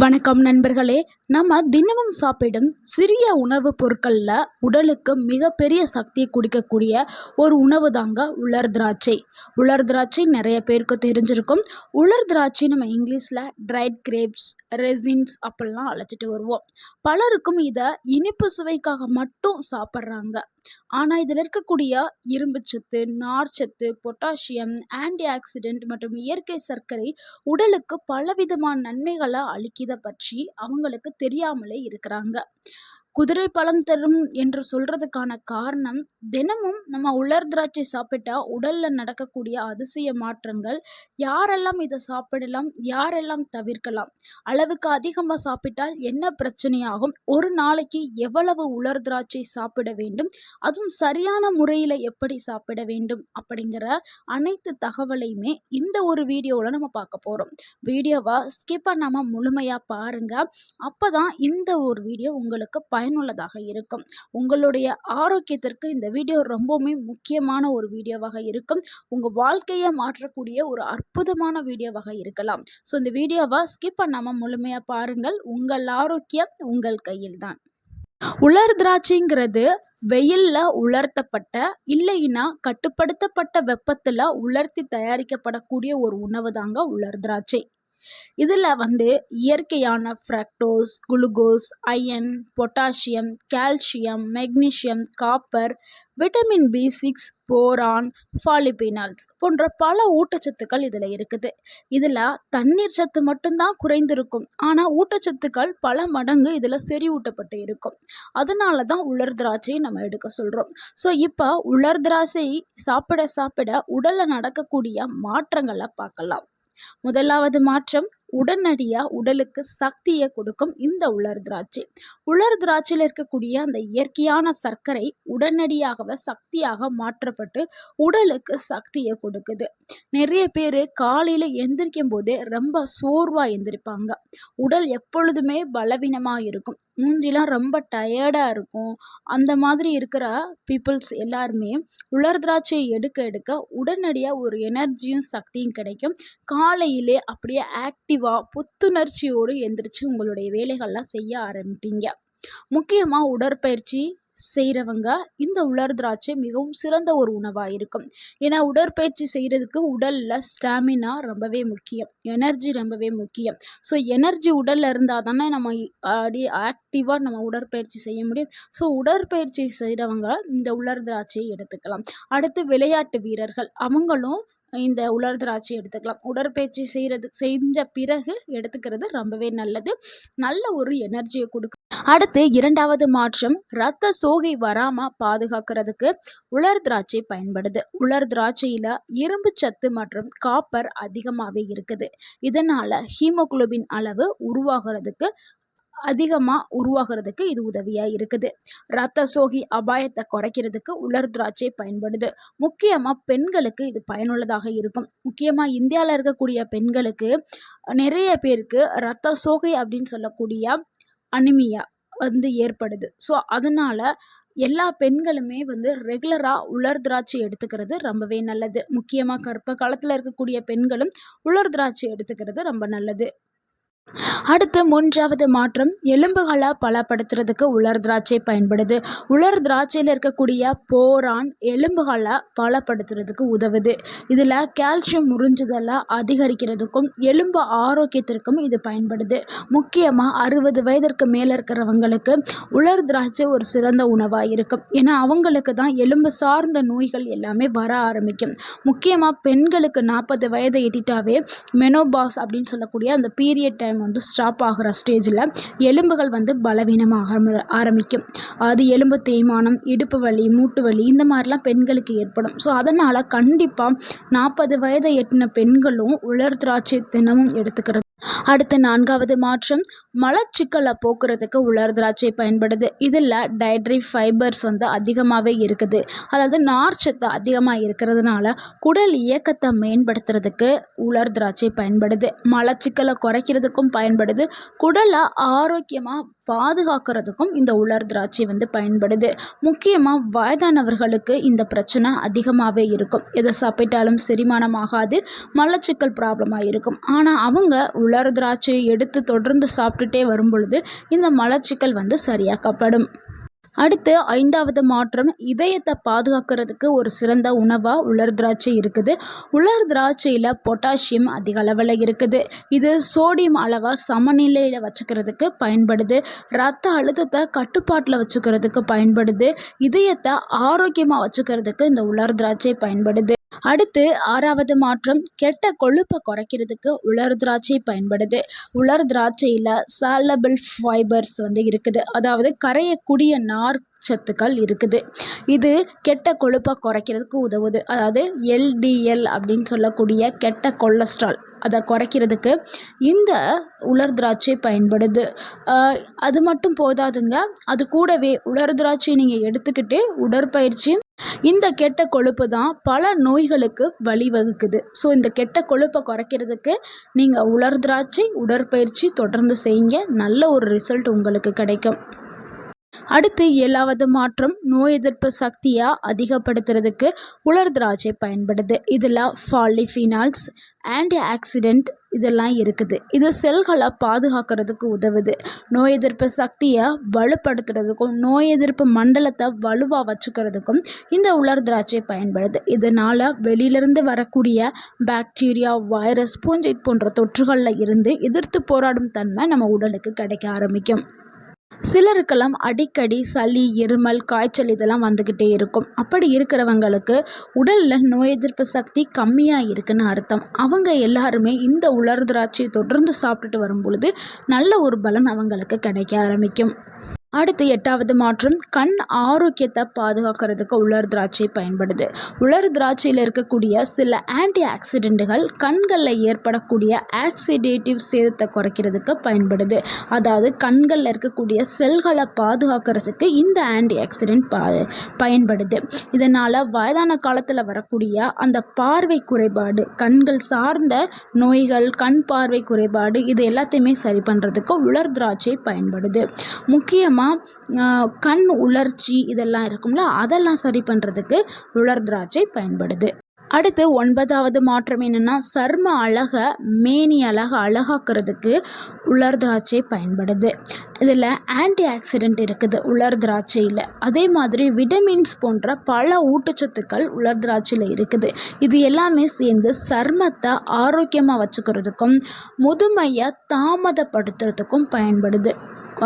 வணக்கம் நண்பர்களே. நம்ம தினமும் சாப்பிடும் சிறிய உணவுப் பொருட்களில் உடலுக்கு மிகப்பெரிய சக்தியை குடிக்கக்கூடிய ஒரு உணவு தாங்க உலர் திராட்சை. உலர் திராட்சை நிறைய பேருக்கு தெரிஞ்சிருக்கும். உலர் திராட்சை நம்ம இங்கிலீஷில் ட்ரைட் கிரேப்ஸ், ரெசின்ஸ் அப்படிலாம் அழைச்சிட்டு வருவோம். பலருக்கும் இதை இனிப்பு சுவைக்காக மட்டும் சாப்பிட்றாங்க. ஆனால் இதில் இருக்கக்கூடிய இரும்புச்சத்து, நார்ச்சத்து, பொட்டாசியம், ஆன்டி ஆக்சிடென்ட் மற்றும் இயற்கை சர்க்கரை உடலுக்கு பலவிதமான நன்மைகளை அளிக்கிறத பற்றி அவங்களுக்கு தெரியாமலே இருக்கிறாங்க. குதிரை பழம் தரும் என்று சொல்றதுக்கான காரணம், தினமும் நம்ம உலர் திராட்சை சாப்பிட்டா உடல்ல நடக்கக்கூடிய அதிசய மாற்றங்கள். யாரெல்லாம் இதை சாப்பிடலாம், யாரெல்லாம் தவிர்க்கலாம், அளவுக்கு அதிகமாக சாப்பிட்டால் என்ன பிரச்சனையாகும், ஒரு நாளைக்கு எவ்வளவு உலர் திராட்சை சாப்பிட வேண்டும், அதுவும் சரியான முறையில் எப்படி சாப்பிட வேண்டும் அப்படிங்கிற அனைத்து தகவலையுமே இந்த ஒரு வீடியோவில் நம்ம பார்க்க போகிறோம். வீடியோவை ஸ்கிப் பண்ணாமல் முழுமையாக பாருங்கள். அப்போ தான் இந்த ஒரு வீடியோ உங்களுக்கு பயனுள்ளதாக இருக்கும். உங்களுடைய ஆரோக்கியத்திற்கு இந்த வீடியோ ரொம்பவுமே முக்கியமான ஒரு வீடியோவாக இருக்கும். உங்கள் வாழ்க்கையை மாற்றக்கூடிய ஒரு அற்புதமான வீடியோவாக இருக்கலாம். ஸோ இந்த வீடியோவை ஸ்கிப் பண்ணாமல் முழுமையாக பாருங்கள். உங்கள் ஆரோக்கியம் உங்கள் கையில் தான். உலர் திராட்சைங்கிறது வெயில்ல உலர்த்தப்பட்ட, இல்லைன்னா கட்டுப்படுத்தப்பட்ட வெப்பத்தில் உலர்த்தி தயாரிக்கப்படக்கூடிய ஒரு உணவு தாங்க உலர் திராட்சை. இதில் இயற்கையான fructose, glucose, iron, potassium, calcium, magnesium, copper, vitamin B6, boron, polyphenols போன்ற பல ஊட்டச்சத்துக்கள் இதில் இருக்குது. இதில் தண்ணீர் சத்து மட்டும்தான் குறைந்திருக்கும். ஆனால் ஊட்டச்சத்துக்கள் பல மடங்கு இதில் செறிவூட்டப்பட்டு இருக்கும். அதனால தான் உலர் திராட்சையை நம்ம எடுக்க சொல்கிறோம். ஸோ இப்போ உலர் திராட்சை சாப்பிட சாப்பிட உடலில் நடக்கக்கூடிய மாற்றங்களை பார்க்கலாம். முதலாவது மாற்றம், உடனடியாக உடலுக்கு சக்தியை கொடுக்கும் இந்த உலர் திராட்சை. உலர் திராட்சையில் இருக்கக்கூடிய அந்த இயற்கையான சர்க்கரை உடனடியாகவே சக்தியாக மாற்றப்பட்டு உடலுக்கு சக்தியை கொடுக்குது. நிறைய பேர் காலையில் எந்திரிக்கும் போதே ரொம்ப சோர்வாக எந்திரிப்பாங்க. உடல் எப்பொழுதுமே பலவீனமாக இருக்கும். மூஞ்சிலாம் ரொம்ப டயர்டாக இருக்கும். அந்த மாதிரி இருக்கிற பீப்புள்ஸ் எல்லாருமே உலர் திராட்சையை எடுக்க எடுக்க உடனடியாக ஒரு எனர்ஜியும் சக்தியும் கிடைக்கும். காலையிலே அப்படியே ஆக்டிவாக புத்துணர்ச்சியோடு எந்திரிச்சு உங்களுடைய வேலைகள்லாம் செய்ய ஆரம்பிப்பீங்க. முக்கியமாக உடற்பயிற்சி செய்கிறவங்க இந்த உலர் திராட்சை மிகவும் சிறந்த ஒரு உணவாக இருக்கும். ஏன்னா உடற்பயிற்சி செய்கிறதுக்கு உடலில் ஸ்டாமினா ரொம்பவே முக்கியம், எனர்ஜி ரொம்பவே முக்கியம். ஸோ எனர்ஜி உடலில் இருந்தால் தானே நம்ம அப்படியே ஆக்டிவாக நம்ம உடற்பயிற்சி செய்ய முடியும். ஸோ உடற்பயிற்சி செய்கிறவங்க இந்த உலர் திராட்சையை எடுத்துக்கலாம். அடுத்து விளையாட்டு வீரர்கள், அவங்களும் இந்த உலர் திராட்சை எடுத்துக்கலாம். உடற்பயிற்சி செஞ்ச பிறகு எடுத்துக்கிறது ரொம்பவே நல்லது. நல்ல ஒரு எனர்ஜியை கொடுக்கும். அடுத்து இரண்டாவது மாற்றம், இரத்த சோகை வராமல் பாதுகாக்கிறதுக்கு உலர் திராட்சை பயன்படுது. உலர் திராட்சையில் இரும்பு சத்து மற்றும் காப்பர் அதிகமாகவே இருக்குது. இதனால் ஹீமோகுளோபின் அளவு உருவாகிறதுக்கு இது உதவியாக இருக்குது. இரத்த சோகை அபாயத்தை குறைக்கிறதுக்கு உலர் திராட்சை பயன்படுது. முக்கியமாக பெண்களுக்கு இது பயனுள்ளதாக இருக்கும். முக்கியமாக இந்தியாவில் இருக்கக்கூடிய பெண்களுக்கு நிறைய பேருக்கு இரத்த சோகை அப்படின்னு சொல்லக்கூடிய அனிமியா ஏற்படுது. ஸோ அதனால் எல்லா பெண்களுமே ரெகுலராக உலர் திராட்சை எடுத்துக்கிறது ரொம்பவே நல்லது. முக்கியமாக கர்ப்ப காலத்தில் இருக்கக்கூடிய பெண்களும் உலர் திராட்சை எடுத்துக்கிறது ரொம்ப நல்லது. அடுத்து மூன்றாவது மாற்றம், எலும்புகளை பலப்படுத்துறதுக்கு உலர் திராட்சை பயன்படுது. உலர் திராட்சையில் இருக்கக்கூடிய போரான் எலும்புகளை பலப்படுத்துறதுக்கு உதவுது. இதில் கால்சியம் உறிஞ்சுதலை அதிகரிக்கிறதுக்கும் எலும்பு ஆரோக்கியத்திற்கும் இது பயன்படுது. முக்கியமாக 60 வயதிற்கு மேலே இருக்கிறவங்களுக்கு உலர் திராட்சை ஒரு சிறந்த உணவாக இருக்கும். ஏன்னா அவங்களுக்கு தான் எலும்பு சார்ந்த நோய்கள் எல்லாமே வர ஆரம்பிக்கும். முக்கியமாக பெண்களுக்கு 40 வயதை எட்டிட்டாவே மெனோபாஸ் அப்படின்னு சொல்லக்கூடிய அந்த பீரியட் டைம் ஸ்டாப் ஆகிற ஸ்டேஜில் எலும்புகள் பலவீனமாக ஆரம்பிக்கும். அது எலும்பு தேய்மானம், இடுப்பு வலி, மூட்டு வலி இந்த மாதிரிலாம் பெண்களுக்கு ஏற்படும். ஸோ அதனால் கண்டிப்பாக 40 வயதை எட்டின பெண்களும் உலர் திராட்சை தினமும் எடுத்துக்கிறது. அடுத்து நான்காவது மாற்றம், மலச்சிக்கலை போக்குறதுக்கு உலர் திராட்சை பயன்படுது. இதில் டயட்ரி ஃபைபர்ஸ் அதிகமாகவே இருக்குது. அதாவது நார்ச்சத்து அதிகமாக இருக்கிறதுனால குடல் இயக்கத்தை மேம்படுத்துறதுக்கு உலர் திராட்சை பயன்படுது. மலச்சிக்கலை குறைக்கிறதுக்கும் பயன்படுது. பயன்படுது. குடலை ஆரோக்கியமாக பாதுகாக்கிறதுக்கும் இந்த உலர் திராட்சை வந்து பயன்படுது. முக்கியமாக வயதானவர்களுக்கு இந்த பிரச்சனை அதிகமாகவே இருக்கும். எதை சாப்பிட்டாலும் செரிமானம் ஆகாது, மலச்சிக்கல் ப்ராப்ளமாக இருக்கும். ஆனால் அவங்க உலர் திராட்சையை எடுத்து தொடர்ந்து சாப்பிட்டுட்டே வரும் பொழுது இந்த மலச்சிக்கல் வந்து சரியாக்கப்படும். அடுத்து 5வது மாற்றம், இதயத்தை பாதுகாக்கிறதுக்கு ஒரு சிறந்த உணவாக உலர் திராட்சை இருக்குது. உலர் திராட்சையில் பொட்டாசியம் அதிக அளவில் இருக்குது. இது சோடியம் அளவை சமநிலையில் வச்சுக்கிறதுக்கு பயன்படுது. இரத்த அழுத்தத்தை கட்டுப்பாட்டில் வச்சுக்கிறதுக்கு பயன்படுது. இதயத்தை ஆரோக்கியமாக வச்சுக்கிறதுக்கு இந்த உலர் திராட்சை பயன்படுது. அடுத்து 6வது மாற்றம், கெட்ட கொழுப்பை குறைக்கிறதுக்கு உலர் திராட்சை பயன்படுது. உலர் திராட்சையில் சாலபிள் ஃபைபர்ஸ் வந்து இருக்குது, அதாவது கரையக்கூடிய நார் சத்துக்கள் இருக்குது. இது கெட்ட கொழுப்பை குறைக்கிறதுக்கு உதவுது. அதாவது எல்டிஎல் அப்படின்னு சொல்லக்கூடிய கெட்ட கொலஸ்ட்ரால் அதை குறைக்கிறதுக்கு இந்த உலர் திராட்சை பயன்படுது. அது மட்டும் போதாதுங்க, அது கூடவே உலர் திராட்சை நீங்கள் எடுத்துக்கிட்டு உடற்பயிற்சி, இந்த கெட்ட கொழுப்பு தான் பல நோய்களுக்கு வழிவகுக்குது. ஸோ இந்த கெட்ட கொழுப்பை குறைக்கிறதுக்கு நீங்கள் உலர் திராட்சை உடற்பயிற்சி தொடர்ந்து செய்யுங்க, நல்ல ஒரு ரிசல்ட் உங்களுக்கு கிடைக்கும். அடுத்து 7வது மாற்றம், நோய் எதிர்ப்பு சக்தியை அதிகப்படுத்துறதுக்கு உலர் திராட்சை பயன்படுது. இதில் பாலிஃபினால்ஸ், ஆன்டி ஆக்சிடென்ட் இதெல்லாம் இருக்குது. இது செல்களை பாதுகாக்கிறதுக்கு உதவுது. நோய் எதிர்ப்பு சக்தியை வலுப்படுத்துறதுக்கும் நோய் எதிர்ப்பு மண்டலத்தை வலுவாக வச்சுக்கிறதுக்கும் இந்த உலர் திராட்சை பயன்படுது. இதனால் வெளியிலிருந்து வரக்கூடிய பாக்டீரியா, வைரஸ், பூஞ்சை போன்ற தொற்றுகளில் இருந்து எதிர்த்து போராடும் தன்மை நம்ம உடலுக்கு கிடைக்க ஆரம்பிக்கும். சிலருக்கெல்லாம் அடிக்கடி சளி, இருமல், காய்ச்சல் இதெல்லாம் வந்துக்கிட்டே இருக்கும். அப்படி இருக்கிறவங்களுக்கு உடலில் நோய் எதிர்ப்பு சக்தி கம்மியாக இருக்குன்னு அர்த்தம். அவங்க எல்லாருமே இந்த உலர் திராட்சையை தொடர்ந்து சாப்பிட்டுட்டு வரும் பொழுது நல்ல ஒரு பலன் அவங்களுக்கு கிடைக்க ஆரம்பிக்கும். அடுத்து 8வது மாற்றம், கண் ஆரோக்கியத்தை பாதுகாக்கிறதுக்கு உலர் திராட்சை பயன்படுது. உலர் திராட்சையில் இருக்கக்கூடிய சில ஆன்டி ஆக்சிடென்ட்டுகள் கண்களில் ஏற்படக்கூடிய ஆக்சிடேட்டிவ் சேதத்தை குறைக்கிறதுக்கு பயன்படுது. அதாவது கண்களில் இருக்கக்கூடிய செல்களை பாதுகாக்கிறதுக்கு இந்த ஆன்டி ஆக்சிடென்ட் பயன்படுது. இதனால் வயதான காலத்தில் வரக்கூடிய அந்த பார்வை குறைபாடு, கண்கள் சார்ந்த நோய்கள், கண் பார்வை குறைபாடு இது எல்லாத்தையுமே சரி பண்ணுறதுக்கு உலர் திராட்சை பயன்படுது. முக்கியமாக கண் உலர்ச்சி இதெல்லாம் இருக்கும்ல, அதெல்லாம் சரி பண்ணுறதுக்கு உலர் திராட்சை பயன்படுது. அடுத்து 9வது மாற்றம் என்னென்னா, சர்ம அழகை, மேனி அழகை அழகாக்கிறதுக்கு உலர் திராட்சை பயன்படுது. இதில் ஆன்டி ஆக்சிடென்ட் இருக்குது உலர் திராட்சையில். அதே மாதிரி விட்டமின்ஸ் போன்ற பல ஊட்டச்சத்துக்கள் உலர் திராட்சையில் இருக்குது. இது எல்லாமே சேர்ந்து சர்மத்தை ஆரோக்கியமாக வச்சுக்கிறதுக்கும் முதுமையை தாமதப்படுத்துறதுக்கும் பயன்படுது.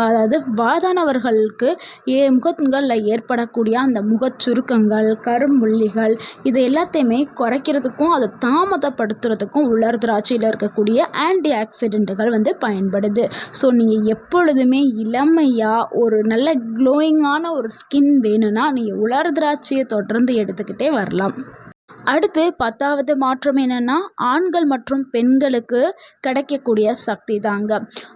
அதாவது வயதானவர்களுக்கு முகங்களில் ஏற்படக்கூடிய அந்த முகச்சுருக்கங்கள், கரும்புள்ளிகள் இது எல்லாத்தையுமே குறைக்கிறதுக்கும் அதை தாமதப்படுத்துறதுக்கும் உலர் திராட்சையில் இருக்கக்கூடிய ஆன்டி ஆக்சிடென்ட்டுகள் வந்து பயன்படுது. ஸோ நீங்கள் எப்பொழுதுமே இளமையாக ஒரு நல்ல க்ளோயிங்கான ஒரு ஸ்கின் வேணும்னா நீங்கள் உலர் திராட்சையை தொடர்ந்து எடுத்துக்கிட்டே வரலாம். அடுத்து 10வது மாற்றம் என்னென்னா, ஆண்கள் மற்றும் பெண்களுக்கு கிடைக்கக்கூடிய சக்தி தாங்க.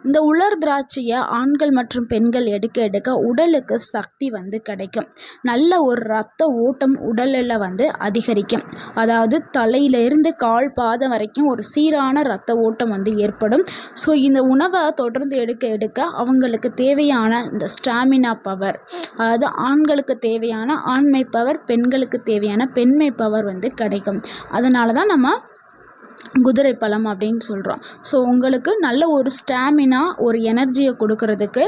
இந்த உலர் திராட்சையை ஆண்கள் மற்றும் பெண்கள் எடுக்க எடுக்க உடலுக்கு சக்தி வந்து கிடைக்கும். நல்ல ஒரு இரத்த ஓட்டம் உடலில் வந்து அதிகரிக்கும். அதாவது தலையிலிருந்து கால் பாதம் வரைக்கும் ஒரு சீரான இரத்த ஓட்டம் வந்து ஏற்படும். ஸோ இந்த உணவை தொடர்ந்து எடுக்க எடுக்க அவங்களுக்கு தேவையான இந்த ஸ்டாமினா பவர், அதாவது ஆண்களுக்கு தேவையான ஆண்மை பவர், பெண்களுக்கு தேவையான பெண்மை பவர் வந்து கிடைக்கும். அதனால தான் நம்ம குதிரை பழம் அப்படின்னு சொல்கிறோம். ஸோ உங்களுக்கு நல்ல ஒரு ஸ்டாமினா, ஒரு எனர்ஜியை கொடுக்கறதுக்கு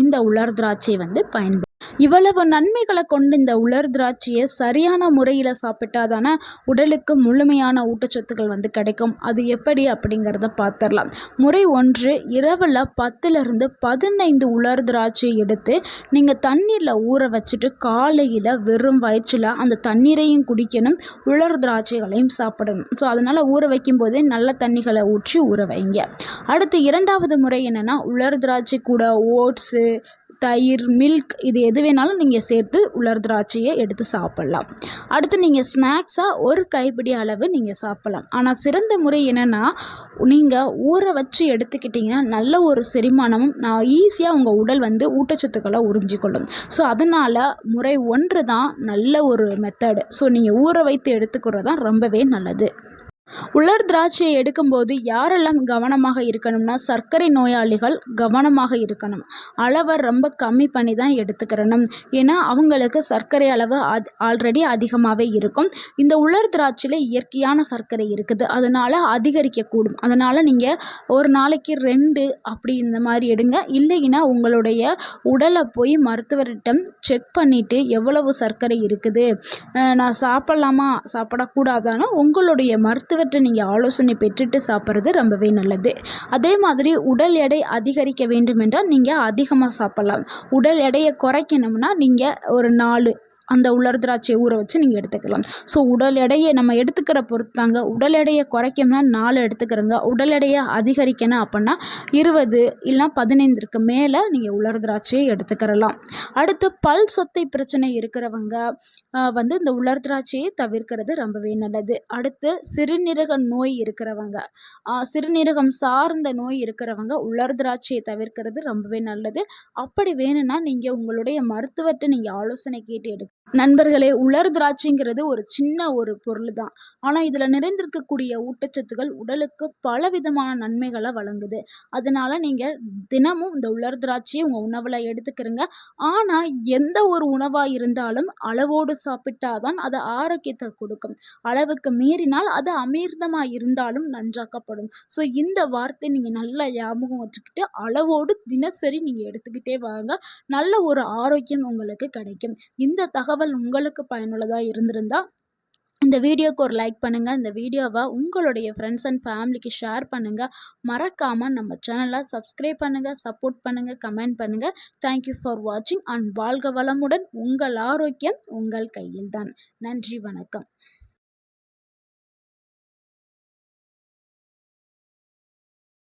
இந்த உலர் திராட்சை வந்து பயன்படும். இவ்வளவு நன்மைகளை கொண்டு இந்த உலர் திராட்சையை சரியான முறையில் சாப்பிட்டா தானே உடலுக்கு முழுமையான ஊட்டச்சத்துக்கள் வந்து கிடைக்கும். அது எப்படி அப்படிங்கிறத பார்த்துடலாம். முறை 1, இரவில் 10லிருந்து 15 உலர் திராட்சையை எடுத்து நீங்கள் தண்ணீரில் ஊற வச்சுட்டு காலையில் வெறும் வயிற்றில் அந்த தண்ணீரையும் குடிக்கணும், உலர் திராட்சைகளையும் சாப்பிடணும். ஸோ அதனால் ஊற வைக்கும் போதே நல்ல தண்ணிகளை ஊற்றி ஊற வைங்க. அடுத்து 2வது முறை என்னென்னா, உலர் திராட்சை கூட ஓட்ஸு, தயிர், மில்க் இது எது வேணாலும் நீங்கள் சேர்த்து உலர் திராட்சையை எடுத்து சாப்பிட்லாம். அடுத்து நீங்கள் ஸ்நாக்ஸாக ஒரு கைப்பிடி அளவு நீங்கள் சாப்பிட்லாம். ஆனால் சிறந்த முறை என்னென்னா, நீங்கள் ஊற வச்சு எடுத்துக்கிட்டிங்கன்னா நல்ல ஒரு செரிமானமும் ஈஸியாக உங்கள் உடல் வந்து ஊட்டச்சத்துக்களை உறிஞ்சிக்கொள்ளும். ஸோ அதனால் முறை 1 தான் நல்ல ஒரு மெத்தடு. ஸோ நீங்கள் ஊற வைத்து எடுத்துக்கிறது தான் ரொம்பவே நல்லது. உலர் திராட்சையை எடுக்கும்போது யாரெல்லாம் கவனமாக இருக்கணும்னா, சர்க்கரை நோயாளிகள் கவனமாக இருக்கணும். அளவை ரொம்ப கம்மி பண்ணி தான் எடுத்துக்கிறணும். ஏன்னா அவங்களுக்கு சர்க்கரை அளவு ஆல்ரெடி அதிகமாகவே இருக்கும். இந்த உலர் திராட்சையில் இயற்கையான சர்க்கரை இருக்குது, அதனால் அதிகரிக்கக்கூடும். அதனால் நீங்கள் ஒரு நாளைக்கு 2 அப்படி இந்த மாதிரி எடுங்க. இல்லைன்னா உங்களுடைய உடலை போய் மருத்துவரிடம் செக் பண்ணிவிட்டு எவ்வளவு சர்க்கரை இருக்குது, நான் சாப்பிட்லாமா சாப்பிடக்கூடாதான்னு உங்களுடைய மருத்துவர்கிட்ட நீங்கள் ஆலோசனை பெற்றுட்டு சாப்பிட்றது ரொம்பவே நல்லது. அதே மாதிரி உடல் எடை அதிகரிக்க வேண்டுமென்றால் நீங்கள் அதிகமாக சாப்பிட்லாம். உடல் எடையை குறைக்கணும்னா நீங்கள் ஒரு 4 அந்த உலர் திராட்சையை ஊற வச்சு நீங்கள் எடுத்துக்கலாம். ஸோ உடல் எடையை நம்ம எடுத்துக்கிற பொறுத்தாங்க. உடல் எடையை குறைக்கணும்னா 4 எடுத்துக்கிறோங்க. உடல் எடையை அதிகரிக்கணும் அப்படின்னா 20 இல்லைனா 15க்கு மேலே நீங்கள் உலர் திராட்சையை எடுத்துக்கிறலாம். அடுத்து பல் சொத்தை பிரச்சனை இருக்கிறவங்க இந்த உலர் திராட்சையை தவிர்க்கிறது ரொம்பவே நல்லது. அடுத்து சிறுநீரக நோய் இருக்கிறவங்க, சிறுநீரகம் சார்ந்த நோய் இருக்கிறவங்க உலர் திராட்சையை தவிர்க்கிறது ரொம்பவே நல்லது. அப்படி வேணும்னா நீங்கள் உங்களுடைய மருத்துவர்கிட்ட நீங்கள் ஆலோசனை கேட்டு நண்பர்களே, உலர் திராட்சைங்கிறது ஒரு சின்ன ஒரு பொருள் தான். ஆனால் இதில் நிறைந்திருக்கக்கூடிய ஊட்டச்சத்துக்கள் உடலுக்கு பலவிதமான நன்மைகளை வழங்குது. அதனால் நீங்கள் தினமும் இந்த உலர் திராட்சையை உங்கள் உணவில் எடுத்துக்கிறங்க. ஆனால் எந்த ஒரு உணவாக இருந்தாலும் அளவோடு சாப்பிட்டாதான் அது ஆரோக்கியத்தை கொடுக்கும். அளவுக்கு மீறினால் அது அமிர்தமாக இருந்தாலும் நன்றாக்கப்படும். ஸோ இந்த வார்த்தை நீங்கள் நல்லா ஞாபகம் வச்சுக்கிட்டு அளவோடு தினசரி நீங்கள் எடுத்துக்கிட்டே வாங்க. நல்ல ஒரு ஆரோக்கியம் உங்களுக்கு கிடைக்கும். இந்த தகவல் உங்களுக்கு பயனுள்ளதாக இருந்திருந்தா இந்த வீடியோக்கு ஒரு லைக் பண்ணுங்கள். இந்த வீடியோவை உங்களுடைய ஃப்ரெண்ட்ஸ் அண்ட் ஃபேமிலிக்கு ஷேர் பண்ணுங்கள். மறக்காமல் நம்ம சேனலை சப்ஸ்கிரைப் பண்ணுங்கள், சப்போர்ட் பண்ணுங்கள், கமெண்ட் பண்ணுங்கள். தேங்க்யூ ஃபார் வாட்சிங் அண்ட் வாழ்க வளமுடன். உங்கள் ஆரோக்கியம் உங்கள் கையில் தான். நன்றி, வணக்கம்.